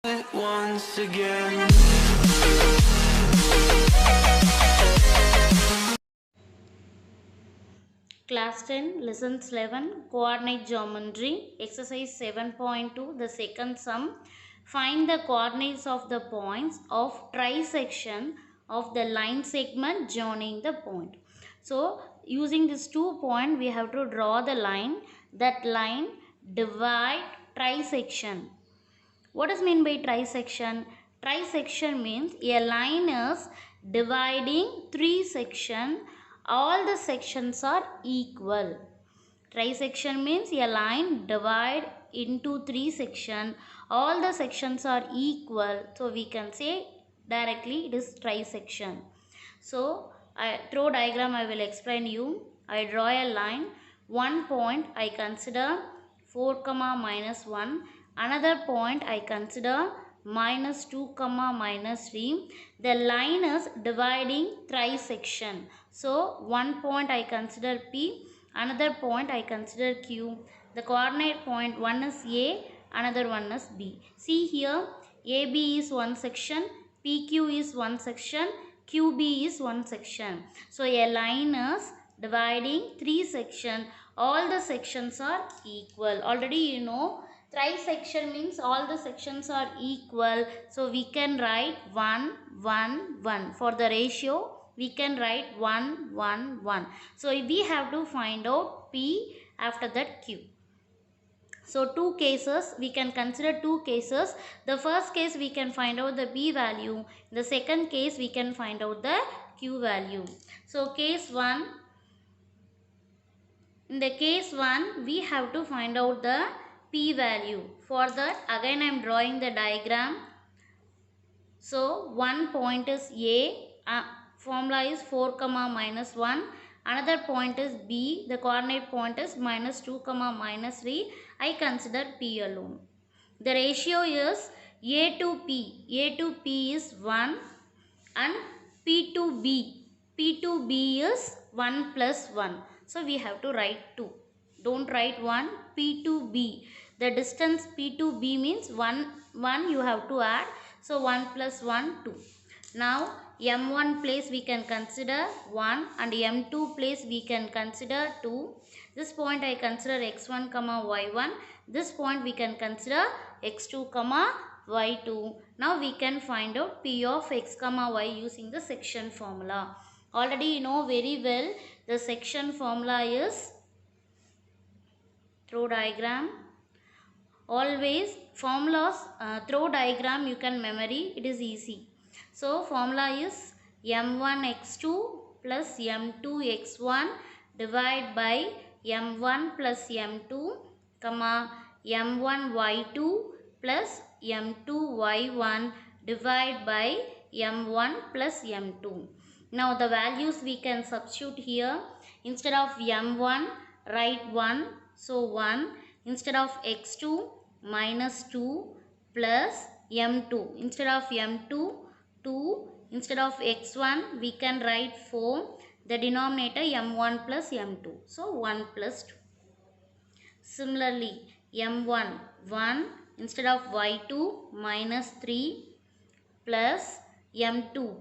once again. Class 10, Lessons 11, Coordinate Geometry, Exercise 7.2, the second sum. Find the coordinates of the points of trisection of the line segment joining the point. So, using this 2 point, we have to draw the line. That line divide trisection. What is mean by trisection? Trisection means a line is dividing 3 sections. All the sections are equal. Trisection means a line divide into 3 sections. All the sections are equal. So we can say directly it is trisection. So through diagram I will explain you. I draw a line. One point I consider 4 comma minus 1. Another point I consider minus 2 comma minus 3. The line is dividing trisection. So one point I consider P, another point I consider Q. The coordinate point one is A, another one is B. See here, AB is one section, PQ is one section, QB is one section. So a line is dividing 3 sections. All the sections are equal. Already you know trisection means all the sections are equal. So we can write 1, 1, 1. For the ratio we can write 1, 1, 1. So we have to find out P, after that Q. So two cases, we can consider two cases. The first case we can find out the P value. The second case we can find out the Q value. So case 1, in the case 1 we have to find out the P value. For that again I am drawing the diagram. So one point is A, formula is 4 comma minus 1. Another point is B, the coordinate point is minus 2 comma minus 3. I consider P alone. The ratio is A to P. A to P is 1 and P to B. P to B is 1 plus 1. So we have to write 2. Don't write 1. P to B. The distance P to B means 1 you have to add. So 1 plus 1, 2. Now M1 place we can consider 1 and M2 place we can consider 2. This point I consider x1 comma y1. This point we can consider x2 comma y2. Now we can find out P of x comma y using the section formula. Already you know very well the section formula is through diagram. Always formulas through diagram you can memory, it is easy. So formula is m1 x2 plus m2 x1 divided by m1 plus m2 comma m1 y2 plus m2 y1 divided by m1 plus m2. Now the values we can substitute here. Instead of m1 write 1, so 1. Instead of x2 minus 2 plus m2. Instead of m2 2. Instead of x1 we can write 4. The denominator m1 plus m2. So 1 plus 2. Similarly m1 1. Instead of y2 minus 3 plus m2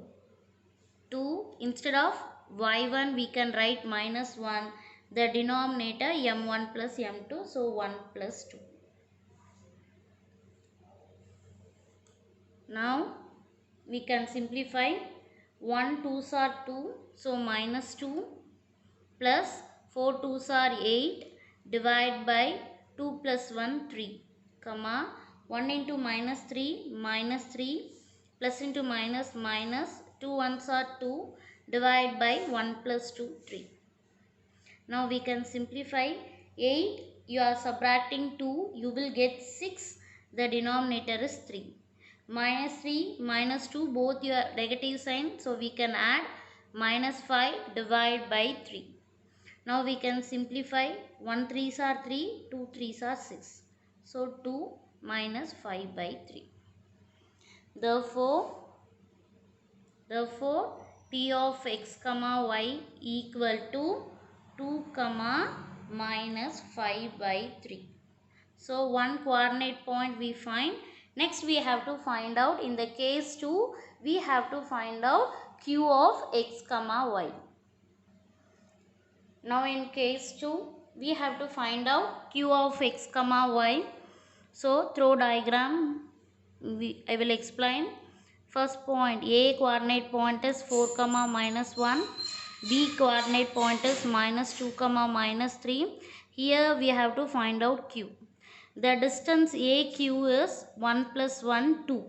2. Instead of y1 we can write minus 1. The denominator m1 plus m2. So 1 plus 2. Now we can simplify. 1 2s are 2. So minus 2 plus 4 2s are 8 divided by 2 plus 1 3 comma 1 into minus 3 minus 3 plus into minus minus 2 1s are 2 divided by 1 plus 2 3. Now we can simplify. 8 you are subtracting 2 you will get 6. The denominator is 3. Minus 3 minus 2 both your negative sign, so we can add minus 5 divided by 3. Now we can simplify. 1 3s are 3, 2 3s are 6. So 2 minus 5 by 3. Therefore P of x comma y equal to 2 comma minus 5 by 3. So one coordinate point we find. Next we have to find out, in the case 2, we have to find out q of x comma y. Now in case 2, we have to find out q of x comma y. So through diagram, I will explain. First point, A coordinate point is 4 comma minus 1. B coordinate point is minus 2 comma minus 3. Here we have to find out q. The distance AQ is 1 plus 1, 2.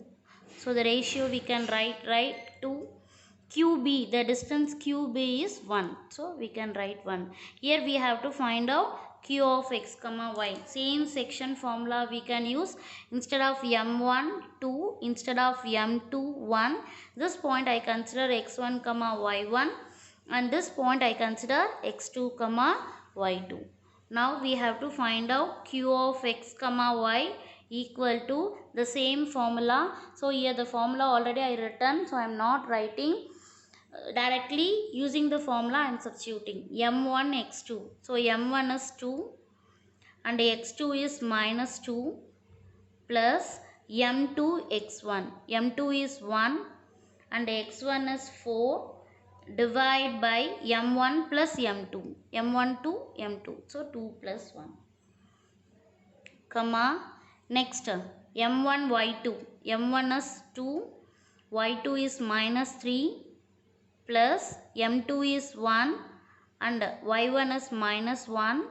So the ratio we can write 2. QB, the distance QB is 1. So we can write 1. Here we have to find out q of x comma y. Same section formula we can use. Instead of m1 2, instead of m2 1, this point I consider x1 comma y1, and this point I consider x2 comma y2. Now we have to find out q of x comma y equal to the same formula. So here the formula already I written, so I am not writing. Directly using the formula I am substituting m1 x2. So m1 is 2 and x2 is minus 2 plus m2 x1. m2 is 1 and x1 is 4, divide by m1 plus m2. m1 to m2. So 2 plus 1. Comma. Next m1 y2. m1 is 2. y2 is minus 3 plus m2 is 1 and y1 is minus 1,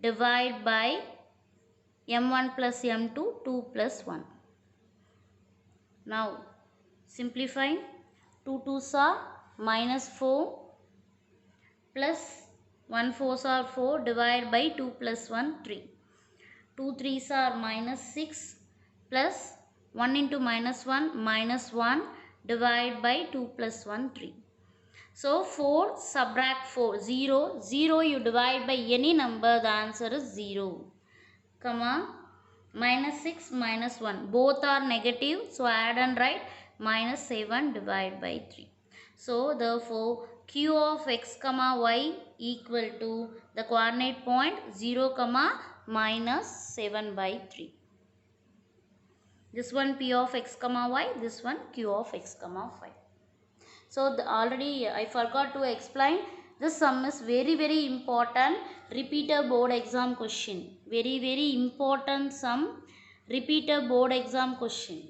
divide by m1 plus m2, 2 plus 1. Now simplify. 2 2s are minus 4 plus 1 4s are 4, divide by 2 plus 1, 3. 2 3s are minus 6 plus 1 into minus 1, minus 1, divide by 2 plus 1, 3. So 4 subtract 4, 0, 0 you divide by any number, the answer is 0. Comma, minus 6, minus 1, both are negative, so add and write minus 7 divided by 3. So therefore q of x comma y equal to the coordinate point 0 comma minus 7 by 3. This one p of x comma y, this one q of x comma y. So already I forgot to explain, this sum is very important repeater board exam question. Very important sum, repeater board exam question.